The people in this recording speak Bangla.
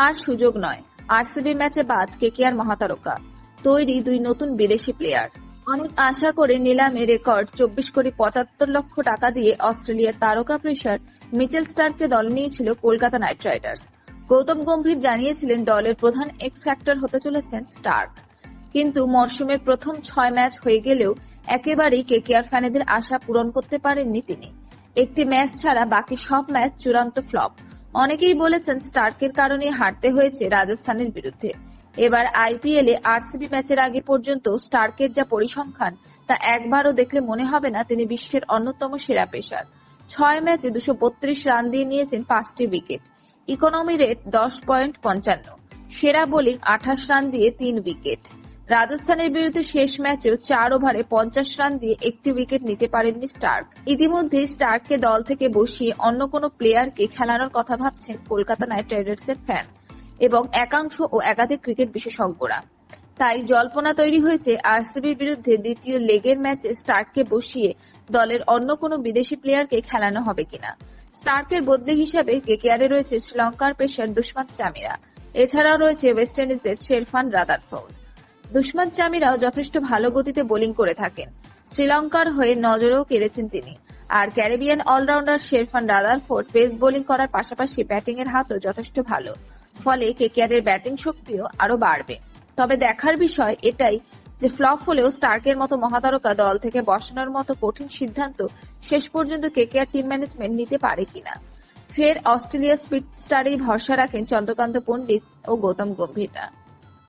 আর সুযোগ নয়। আরসিবি ম্যাচে বাদ কেকেআর মহাতারকা, তৈরি দুই নতুন বিদেশি প্লেয়ার। অনেক আশা করে নিলামে রেকর্ড 24,75,00,000 টাকা দিয়ে অস্ট্রেলিয়ার তারকা পেসার মিচেল স্টার্ককে দলে নিয়েছিল কলকাতা নাইট রাইডার্স। গৌতম গম্ভীর জানিয়েছিলেন দলের প্রধান এক্স ফ্যাক্টর হতে চলেছেন স্টার্ক। কিন্তু মরশুমের প্রথম 6 ম্যাচ হয়ে গেলেও একেবারেই কেকেআর ফ্যানেদের আশা পূরণ করতে পারেননি তিনি। একটি ম্যাচ ছাড়া বাকি সব ম্যাচ চূড়ান্ত ফ্লপ। অনেকেই বলেছেন স্টার্কের কারণে হারতে হয়েছে রাজস্থানের বিরুদ্ধে। এবার আইপিএলে আরসিবি ম্যাচের আগে পর্যন্ত স্টার্কের যা পরিসংখ্যান তা একবারও দেখলে মনে হবে না তিনি বিশ্বের অন্যতম সেরা পেসার। 6 ম্যাচে 232 রান দিয়ে নিয়েছেন 5টি উইকেট। Economy rate 10.55। সেরা বোলিং 28 রান দিয়ে 3 উইকেট। রাজস্থানের বিরুদ্ধে শেষ ম্যাচেও 4 ওভারে 50 রান দিয়ে একটি উইকেট নিতে পারেননি স্টার্ক। ইতিমধ্যেই স্টার্ককে দল থেকে বসিয়ে অন্য কোনো প্লেয়ারকে খেলানোর কথা ভাবছেন কলকাতা নাইট রাইডার্সের ফ্যান এবং একাংশ ও একাধিক ক্রিকেট বিশেষজ্ঞরা। তাই জল্পনা তৈরি হয়েছে আরসিবির বিরুদ্ধে দ্বিতীয় লেগের ম্যাচে স্টার্ককে বসিয়ে দলের অন্য কোনো বিদেশি প্লেয়ারকে খেলানো হবে কিনা। স্টার্কের বদলি হিসেবে কেকেআরে রয়েছে শ্রীলঙ্কার পেসার দুষ্মন্ত চামিরা। এছাড়াও রয়েছে ওয়েস্ট ইন্ডিজের শেরফান রাদারফোর্ড। দুষ্মন্ত চামিরাও যথেষ্ট ভালো গতিতে বোলিং করে থাকেন। শ্রীলঙ্কার হয়ে নজরেও কেড়েছেন তিনি। আর Caribbean allrounder Sherfane Rutherford pace bowling করার পাশাপাশি ব্যাটিং এর হাতও যথেষ্ট ভালো। ফলে কেকেআরের ব্যাটিং শক্তিও আরো বাড়বে। তবে দেখার বিষয় এটাই যে ফ্লপ হলেও স্টার্কের মতো মহাতারকা দল থেকে বসানোর মতো কঠিন সিদ্ধান্ত শেষ পর্যন্ত কেকেআর টিম ম্যানেজমেন্ট নিতে পারে কিনা। ফের অস্ট্রেলিয়ার স্পিড স্টারেই ভরসা রাখেন চন্দ্রকান্ত পণ্ডিত ও গৌতম গম্ভীররা।